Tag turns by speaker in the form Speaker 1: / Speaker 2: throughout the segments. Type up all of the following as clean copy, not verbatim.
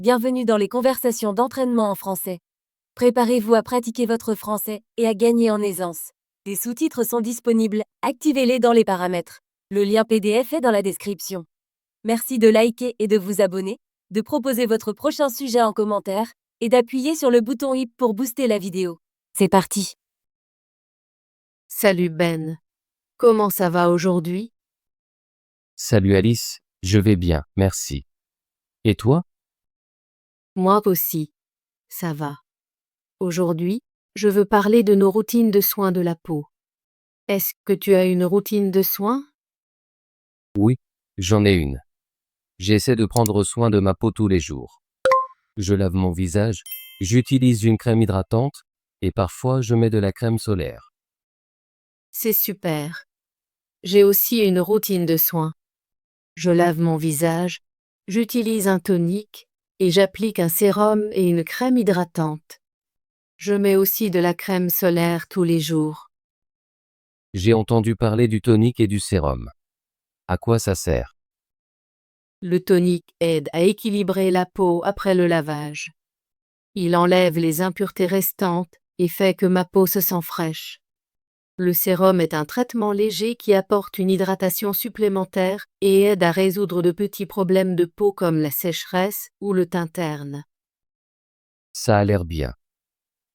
Speaker 1: Bienvenue dans les conversations d'entraînement en français. Préparez-vous à pratiquer votre français et à gagner en aisance. Des sous-titres sont disponibles, activez-les dans les paramètres. Le lien PDF est dans la description. Merci de liker et de vous abonner, de proposer votre prochain sujet en commentaire et d'appuyer sur le bouton i pour booster la vidéo. C'est parti.
Speaker 2: Salut Ben. Comment ça va aujourd'hui?
Speaker 3: Salut Alice, je vais bien, merci. Et toi?
Speaker 2: Moi aussi. Ça va. Aujourd'hui, je veux parler de nos routines de soins de la peau. Est-ce que tu as une routine de soins?
Speaker 3: Oui, j'en ai une. J'essaie de prendre soin de ma peau tous les jours. Je lave mon visage, j'utilise une crème hydratante, et parfois je mets de la crème solaire.
Speaker 2: C'est super. J'ai aussi une routine de soins. Je lave mon visage, j'utilise un tonique et j'applique un sérum et une crème hydratante. Je mets aussi de la crème solaire tous les jours.
Speaker 3: J'ai entendu parler du tonique et du sérum. À quoi ça sert?
Speaker 2: Le tonique aide à équilibrer la peau après le lavage. Il enlève les impuretés restantes et fait que ma peau se sent fraîche. Le sérum est un traitement léger qui apporte une hydratation supplémentaire et aide à résoudre de petits problèmes de peau comme la sécheresse ou le teint terne.
Speaker 3: Ça a l'air bien.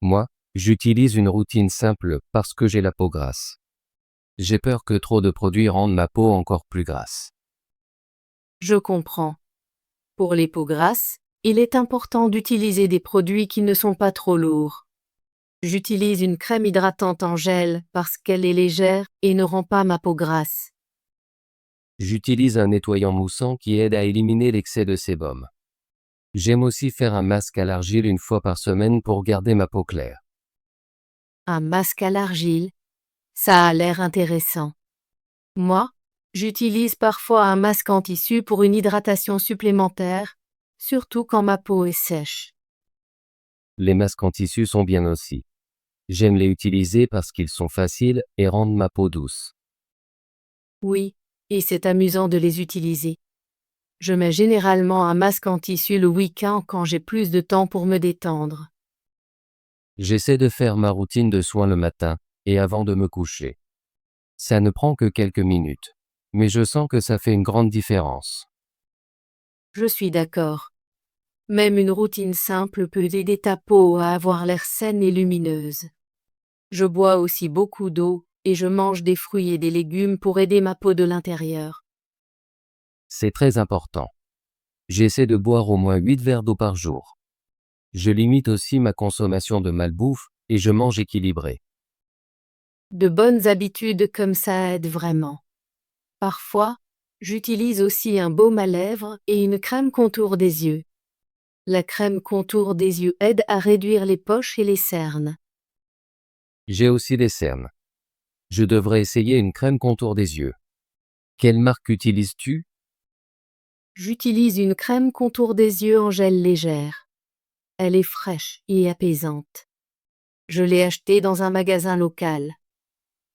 Speaker 3: Moi, j'utilise une routine simple parce que j'ai la peau grasse. J'ai peur que trop de produits rendent ma peau encore plus grasse.
Speaker 2: Je comprends. Pour les peaux grasses, il est important d'utiliser des produits qui ne sont pas trop lourds. J'utilise une crème hydratante en gel parce qu'elle est légère et ne rend pas ma peau grasse.
Speaker 3: J'utilise un nettoyant moussant qui aide à éliminer l'excès de sébum. J'aime aussi faire un masque à l'argile une fois par semaine pour garder ma peau claire.
Speaker 2: Un masque à l'argile, ça a l'air intéressant. Moi, j'utilise parfois un masque en tissu pour une hydratation supplémentaire, surtout quand ma peau est sèche.
Speaker 3: Les masques en tissu sont bien aussi. J'aime les utiliser parce qu'ils sont faciles et rendent ma peau douce.
Speaker 2: Oui, et c'est amusant de les utiliser. Je mets généralement un masque en tissu le week-end quand j'ai plus de temps pour me détendre.
Speaker 3: J'essaie de faire ma routine de soins le matin et avant de me coucher. Ça ne prend que quelques minutes, mais je sens que ça fait une grande différence.
Speaker 2: Je suis d'accord. Même une routine simple peut aider ta peau à avoir l'air saine et lumineuse. Je bois aussi beaucoup d'eau et je mange des fruits et des légumes pour aider ma peau de l'intérieur.
Speaker 3: C'est très important. J'essaie de boire au moins 8 verres d'eau par jour. Je limite aussi ma consommation de malbouffe et je mange équilibré.
Speaker 2: De bonnes habitudes comme ça aident vraiment. Parfois, j'utilise aussi un baume à lèvres et une crème contour des yeux. La crème contour des yeux aide à réduire les poches et les cernes.
Speaker 3: J'ai aussi des cernes. Je devrais essayer une crème contour des yeux. Quelle marque utilises-tu?
Speaker 2: J'utilise une crème contour des yeux en gel légère. Elle est fraîche et apaisante. Je l'ai achetée dans un magasin local.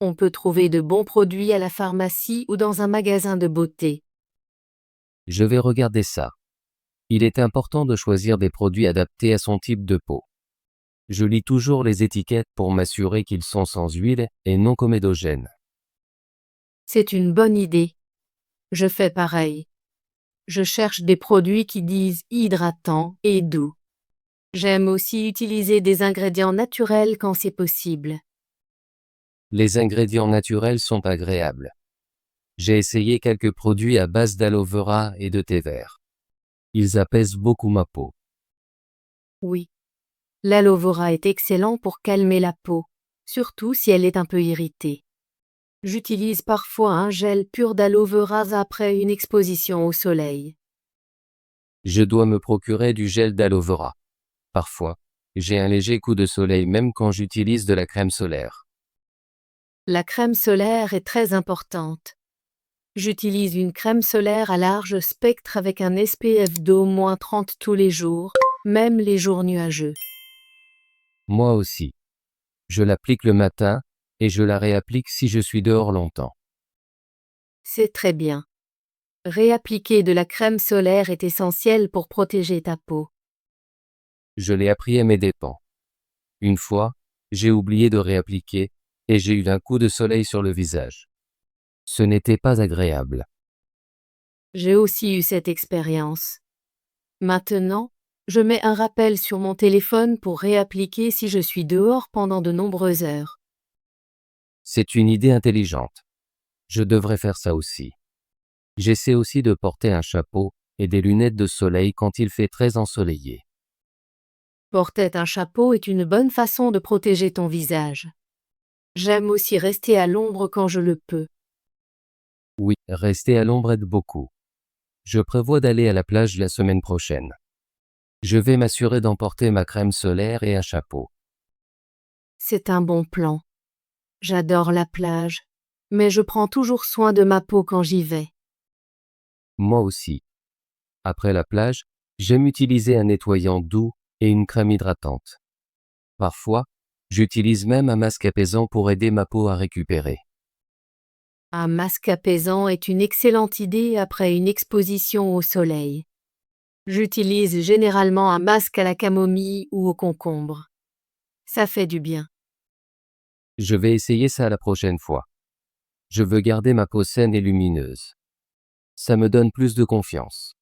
Speaker 2: On peut trouver de bons produits à la pharmacie ou dans un magasin de beauté.
Speaker 3: Je vais regarder ça. Il est important de choisir des produits adaptés à son type de peau. Je lis toujours les étiquettes pour m'assurer qu'ils sont sans huile et non comédogènes.
Speaker 2: C'est une bonne idée. Je fais pareil. Je cherche des produits qui disent hydratants et doux. J'aime aussi utiliser des ingrédients naturels quand c'est possible.
Speaker 3: Les ingrédients naturels sont agréables. J'ai essayé quelques produits à base d'aloe vera et de thé vert. Ils apaisent beaucoup ma peau.
Speaker 2: Oui. L'aloe vera est excellent pour calmer la peau, surtout si elle est un peu irritée. J'utilise parfois un gel pur d'aloe vera après une exposition au soleil.
Speaker 3: Je dois me procurer du gel d'aloe vera. Parfois, j'ai un léger coup de soleil même quand j'utilise de la crème solaire.
Speaker 2: La crème solaire est très importante. J'utilise une crème solaire à large spectre avec un SPF d'au moins 30 tous les jours, même les jours nuageux.
Speaker 3: Moi aussi. Je l'applique le matin et je la réapplique si je suis dehors longtemps.
Speaker 2: C'est très bien. Réappliquer de la crème solaire est essentiel pour protéger ta peau.
Speaker 3: Je l'ai appris à mes dépens. Une fois, j'ai oublié de réappliquer, et j'ai eu un coup de soleil sur le visage. Ce n'était pas agréable.
Speaker 2: J'ai aussi eu cette expérience. Maintenant, je mets un rappel sur mon téléphone pour réappliquer si je suis dehors pendant de nombreuses heures.
Speaker 3: C'est une idée intelligente. Je devrais faire ça aussi. J'essaie aussi de porter un chapeau et des lunettes de soleil quand il fait très ensoleillé.
Speaker 2: Porter un chapeau est une bonne façon de protéger ton visage. J'aime aussi rester à l'ombre quand je le peux.
Speaker 3: Oui, rester à l'ombre aide beaucoup. Je prévois d'aller à la plage la semaine prochaine. Je vais m'assurer d'emporter ma crème solaire et un chapeau.
Speaker 2: C'est un bon plan. J'adore la plage, mais je prends toujours soin de ma peau quand j'y vais.
Speaker 3: Moi aussi. Après la plage, j'aime utiliser un nettoyant doux et une crème hydratante. Parfois, j'utilise même un masque apaisant pour aider ma peau à récupérer.
Speaker 2: Un masque apaisant est une excellente idée après une exposition au soleil. J'utilise généralement un masque à la camomille ou au concombre. Ça fait du bien.
Speaker 3: Je vais essayer ça la prochaine fois. Je veux garder ma peau saine et lumineuse. Ça me donne plus de confiance.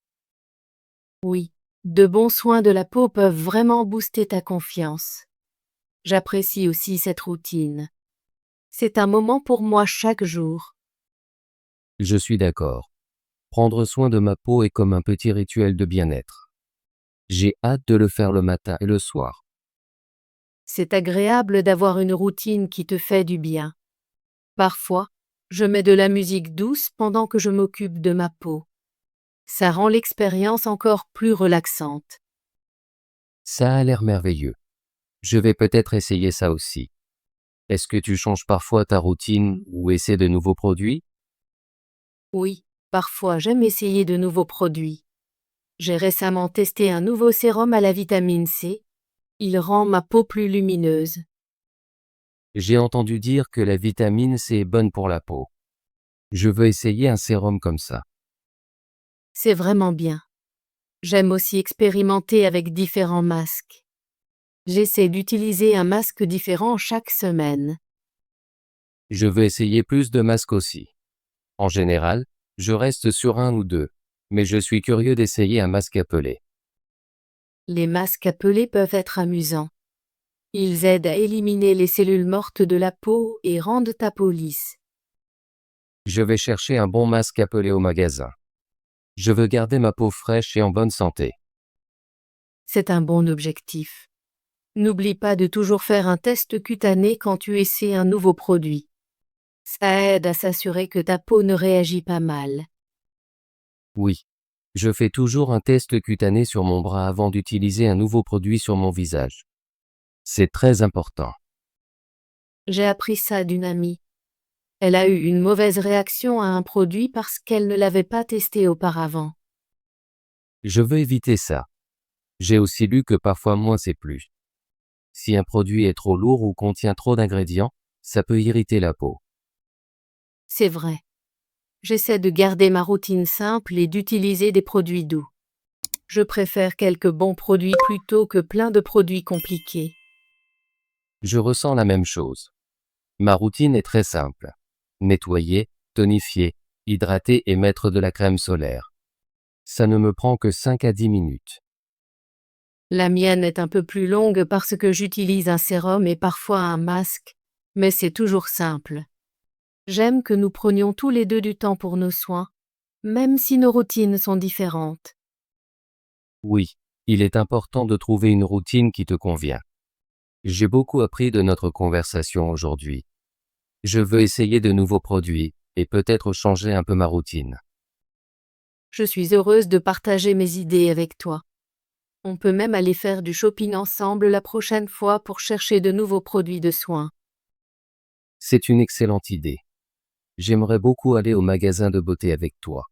Speaker 2: Oui, de bons soins de la peau peuvent vraiment booster ta confiance. J'apprécie aussi cette routine. C'est un moment pour moi chaque jour.
Speaker 3: Je suis d'accord. Prendre soin de ma peau est comme un petit rituel de bien-être. J'ai hâte de le faire le matin et le soir.
Speaker 2: C'est agréable d'avoir une routine qui te fait du bien. Parfois, je mets de la musique douce pendant que je m'occupe de ma peau. Ça rend l'expérience encore plus relaxante.
Speaker 3: Ça a l'air merveilleux. Je vais peut-être essayer ça aussi. Est-ce que tu changes parfois ta routine ou essaies de nouveaux produits?
Speaker 2: Oui, parfois j'aime essayer de nouveaux produits. J'ai récemment testé un nouveau sérum à la vitamine C. Il rend ma peau plus lumineuse.
Speaker 3: J'ai entendu dire que la vitamine C est bonne pour la peau. Je veux essayer un sérum comme ça.
Speaker 2: C'est vraiment bien. J'aime aussi expérimenter avec différents masques. J'essaie d'utiliser un masque différent chaque semaine.
Speaker 3: Je veux essayer plus de masques aussi. En général, je reste sur un ou deux, mais je suis curieux d'essayer un masque appelé.
Speaker 2: Les masques appelés peuvent être amusants. Ils aident à éliminer les cellules mortes de la peau et rendent ta peau lisse.
Speaker 3: Je vais chercher un bon masque appelé au magasin. Je veux garder ma peau fraîche et en bonne santé.
Speaker 2: C'est un bon objectif. N'oublie pas de toujours faire un test cutané quand tu essaies un nouveau produit. Ça aide à s'assurer que ta peau ne réagit pas mal.
Speaker 3: Oui. Je fais toujours un test cutané sur mon bras avant d'utiliser un nouveau produit sur mon visage. C'est très important.
Speaker 2: J'ai appris ça d'une amie. Elle a eu une mauvaise réaction à un produit parce qu'elle ne l'avait pas testé auparavant.
Speaker 3: Je veux éviter ça. J'ai aussi lu que parfois moins c'est plus. Si un produit est trop lourd ou contient trop d'ingrédients, ça peut irriter la peau.
Speaker 2: C'est vrai. J'essaie de garder ma routine simple et d'utiliser des produits doux. Je préfère quelques bons produits plutôt que plein de produits compliqués.
Speaker 3: Je ressens la même chose. Ma routine est très simple. Nettoyer, tonifier, hydrater et mettre de la crème solaire. Ça ne me prend que 5 à 10 minutes.
Speaker 2: La mienne est un peu plus longue parce que j'utilise un sérum et parfois un masque, mais c'est toujours simple. J'aime que nous prenions tous les deux du temps pour nos soins, même si nos routines sont différentes.
Speaker 3: Oui, il est important de trouver une routine qui te convient. J'ai beaucoup appris de notre conversation aujourd'hui. Je veux essayer de nouveaux produits et peut-être changer un peu ma routine.
Speaker 2: Je suis heureuse de partager mes idées avec toi. On peut même aller faire du shopping ensemble la prochaine fois pour chercher de nouveaux produits de soins.
Speaker 3: C'est une excellente idée. J'aimerais beaucoup aller au magasin de beauté avec toi.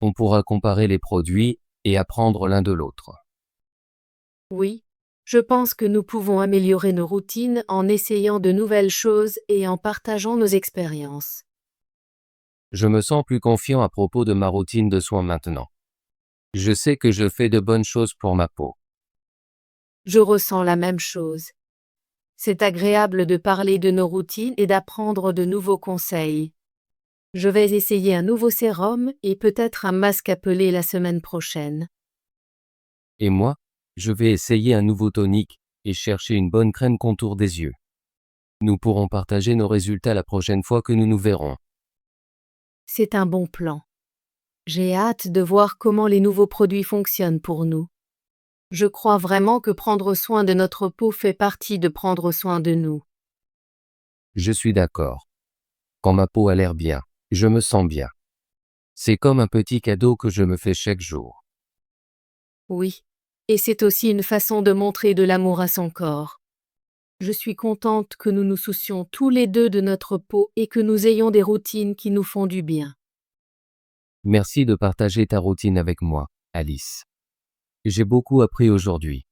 Speaker 3: On pourra comparer les produits et apprendre l'un de l'autre.
Speaker 2: Oui, je pense que nous pouvons améliorer nos routines en essayant de nouvelles choses et en partageant nos expériences.
Speaker 3: Je me sens plus confiant à propos de ma routine de soins maintenant. Je sais que je fais de bonnes choses pour ma peau.
Speaker 2: Je ressens la même chose. C'est agréable de parler de nos routines et d'apprendre de nouveaux conseils. Je vais essayer un nouveau sérum et peut-être un masque appelé la semaine prochaine.
Speaker 3: Et moi, je vais essayer un nouveau tonique et chercher une bonne crème contour des yeux. Nous pourrons partager nos résultats la prochaine fois que nous nous verrons.
Speaker 2: C'est un bon plan. J'ai hâte de voir comment les nouveaux produits fonctionnent pour nous. Je crois vraiment que prendre soin de notre peau fait partie de prendre soin de nous.
Speaker 3: Je suis d'accord. Quand ma peau a l'air bien, je me sens bien. C'est comme un petit cadeau que je me fais chaque jour.
Speaker 2: Oui. Et c'est aussi une façon de montrer de l'amour à son corps. Je suis contente que nous nous soucions tous les deux de notre peau et que nous ayons des routines qui nous font du bien.
Speaker 3: Merci de partager ta routine avec moi, Alice. J'ai beaucoup appris aujourd'hui.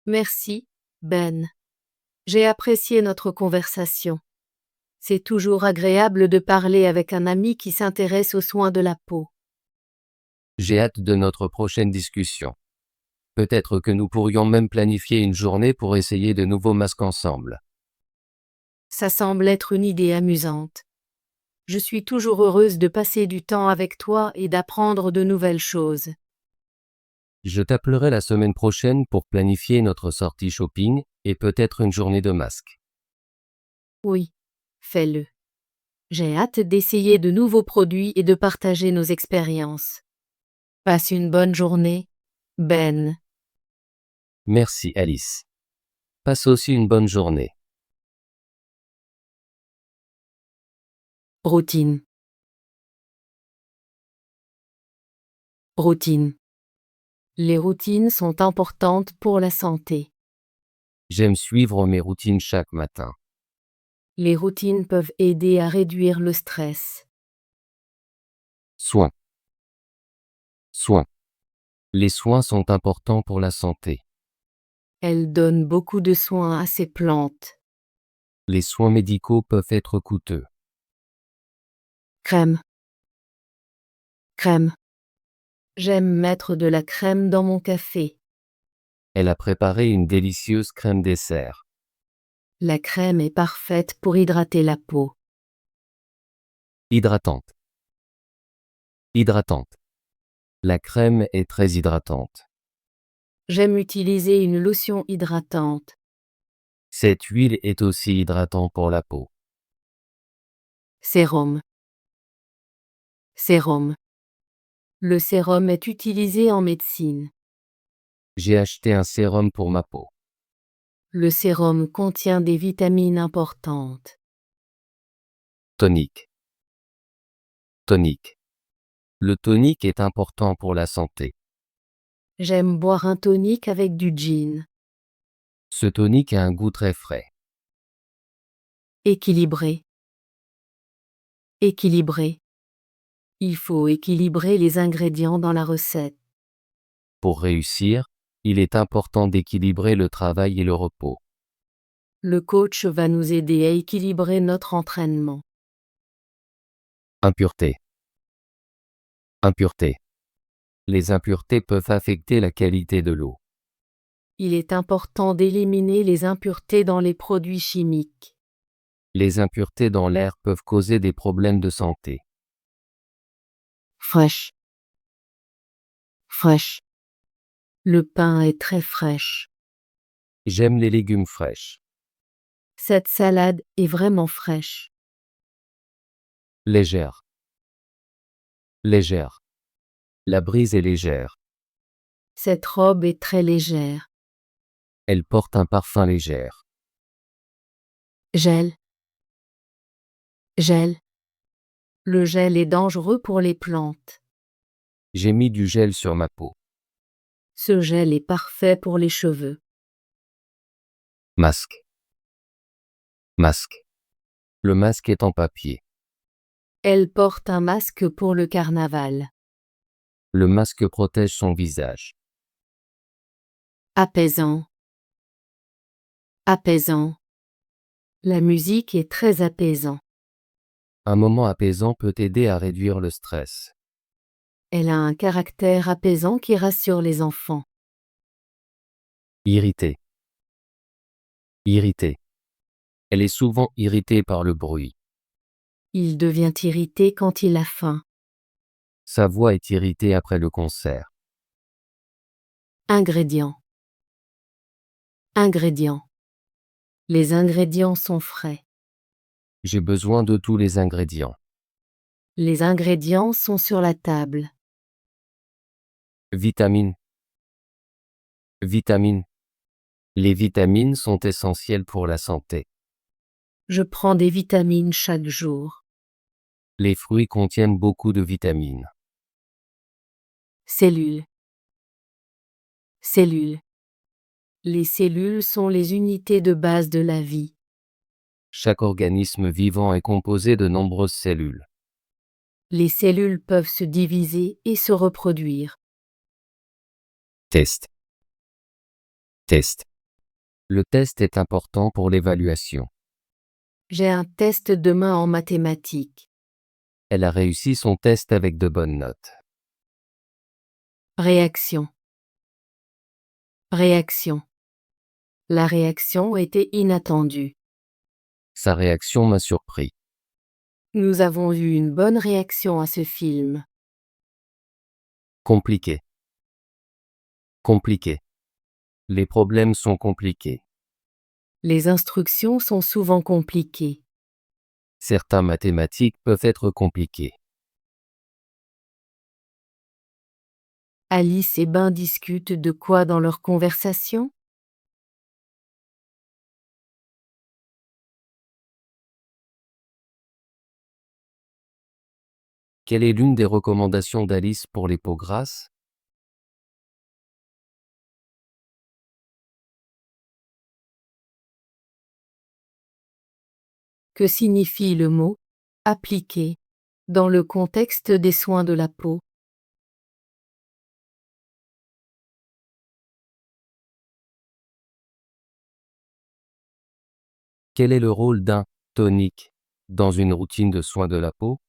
Speaker 2: Merci, Ben. J'ai apprécié notre conversation. C'est toujours agréable de parler avec un ami qui s'intéresse aux soins de la peau.
Speaker 3: J'ai hâte de notre prochaine discussion. Peut-être que nous pourrions même planifier une journée pour essayer de nouveaux masques ensemble.
Speaker 2: Ça semble être une idée amusante. Je suis toujours heureuse de passer du temps avec toi et d'apprendre de nouvelles choses.
Speaker 3: Je t'appellerai la semaine prochaine pour planifier notre sortie shopping et peut-être une journée de masques.
Speaker 2: Oui, fais-le. J'ai hâte d'essayer de nouveaux produits et de partager nos expériences. Passe une bonne journée, Ben.
Speaker 3: Merci Alice. Passe aussi une bonne journée.
Speaker 2: Routine. Routine. Les routines sont importantes pour la santé.
Speaker 3: J'aime suivre mes routines chaque matin.
Speaker 2: Les routines peuvent aider à réduire le stress.
Speaker 3: Soins. Soins. Les soins sont importants pour la santé.
Speaker 2: Elles donnent beaucoup de soins à ces plantes.
Speaker 3: Les soins médicaux peuvent être coûteux.
Speaker 2: Crème. Crème. J'aime mettre de la crème dans mon café.
Speaker 3: Elle a préparé une délicieuse crème dessert.
Speaker 2: La crème est parfaite pour hydrater la peau.
Speaker 3: Hydratante. Hydratante. La crème est très hydratante.
Speaker 2: J'aime utiliser une lotion hydratante.
Speaker 3: Cette huile est aussi hydratante pour la peau.
Speaker 2: Sérum. Sérum. Le sérum est utilisé en médecine.
Speaker 3: J'ai acheté un sérum pour ma peau.
Speaker 2: Le sérum contient des vitamines importantes.
Speaker 3: Tonique. Tonique. Le tonique est important pour la santé.
Speaker 2: J'aime boire un tonique avec du gin.
Speaker 3: Ce tonique a un goût très frais.
Speaker 2: Équilibré. Équilibré. Il faut équilibrer les ingrédients dans la recette.
Speaker 3: Pour réussir, il est important d'équilibrer le travail et le repos.
Speaker 2: Le coach va nous aider à équilibrer notre entraînement.
Speaker 3: Impureté. Impureté. Les impuretés peuvent affecter la qualité de l'eau.
Speaker 2: Il est important d'éliminer les impuretés dans les produits chimiques.
Speaker 3: Les impuretés dans l'air peuvent causer des problèmes de santé.
Speaker 2: Fraîche. Fraîche. Le pain est très fraîche.
Speaker 3: J'aime les légumes fraîches.
Speaker 2: Cette salade est vraiment fraîche.
Speaker 3: Légère. Légère. La brise est légère.
Speaker 2: Cette robe est très légère.
Speaker 3: Elle porte un parfum léger.
Speaker 2: Gel. Gel. Le gel est dangereux pour les plantes.
Speaker 3: J'ai mis du gel sur ma peau.
Speaker 2: Ce gel est parfait pour les cheveux.
Speaker 3: Masque. Masque. Le masque est en papier.
Speaker 2: Elle porte un masque pour le carnaval.
Speaker 3: Le masque protège son visage.
Speaker 2: Apaisant. Apaisant. La musique est très apaisant.
Speaker 3: Un moment apaisant peut aider à réduire le stress.
Speaker 2: Elle a un caractère apaisant qui rassure les enfants.
Speaker 3: Irrité. Irrité. Elle est souvent irritée par le bruit.
Speaker 2: Il devient irrité quand il a faim.
Speaker 3: Sa voix est irritée après le concert.
Speaker 2: Ingrédients. Ingrédients. Les ingrédients sont frais.
Speaker 3: J'ai besoin de tous les ingrédients.
Speaker 2: Les ingrédients sont sur la table.
Speaker 3: Vitamines. Vitamines. Les vitamines sont essentielles pour la santé.
Speaker 2: Je prends des vitamines chaque jour.
Speaker 3: Les fruits contiennent beaucoup de vitamines.
Speaker 2: Cellules. Cellules. Les cellules sont les unités de base de la vie.
Speaker 3: Chaque organisme vivant est composé de nombreuses cellules.
Speaker 2: Les cellules peuvent se diviser et se reproduire.
Speaker 3: Test. Test. Le test est important pour l'évaluation.
Speaker 2: J'ai un test demain en mathématiques.
Speaker 3: Elle a réussi son test avec de bonnes notes.
Speaker 2: Réaction. Réaction. La réaction était inattendue.
Speaker 3: Sa réaction m'a surpris.
Speaker 2: Nous avons eu une bonne réaction à ce film.
Speaker 3: Compliqué. Compliqué. Les problèmes sont compliqués.
Speaker 2: Les instructions sont souvent compliquées.
Speaker 3: Certains mathématiques peuvent être compliqués.
Speaker 2: Alice et Ben discutent de quoi dans leur conversation?
Speaker 3: Quelle est l'une des recommandations d'Alice pour les peaux grasses?
Speaker 2: Que signifie le mot « appliquer » dans le contexte des soins de la peau?
Speaker 3: Quel est le rôle d'un tonique dans une routine de soins de la peau?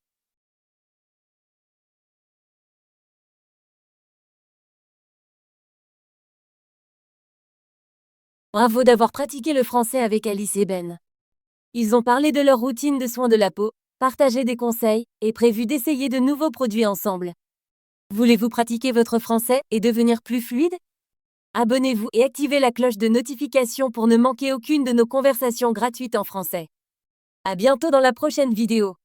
Speaker 1: Bravo d'avoir pratiqué le français avec Alice et Ben. Ils ont parlé de leur routine de soins de la peau, partagé des conseils et prévu d'essayer de nouveaux produits ensemble. Voulez-vous pratiquer votre français et devenir plus fluide? Abonnez-vous et activez la cloche de notification pour ne manquer aucune de nos conversations gratuites en français. À bientôt dans la prochaine vidéo.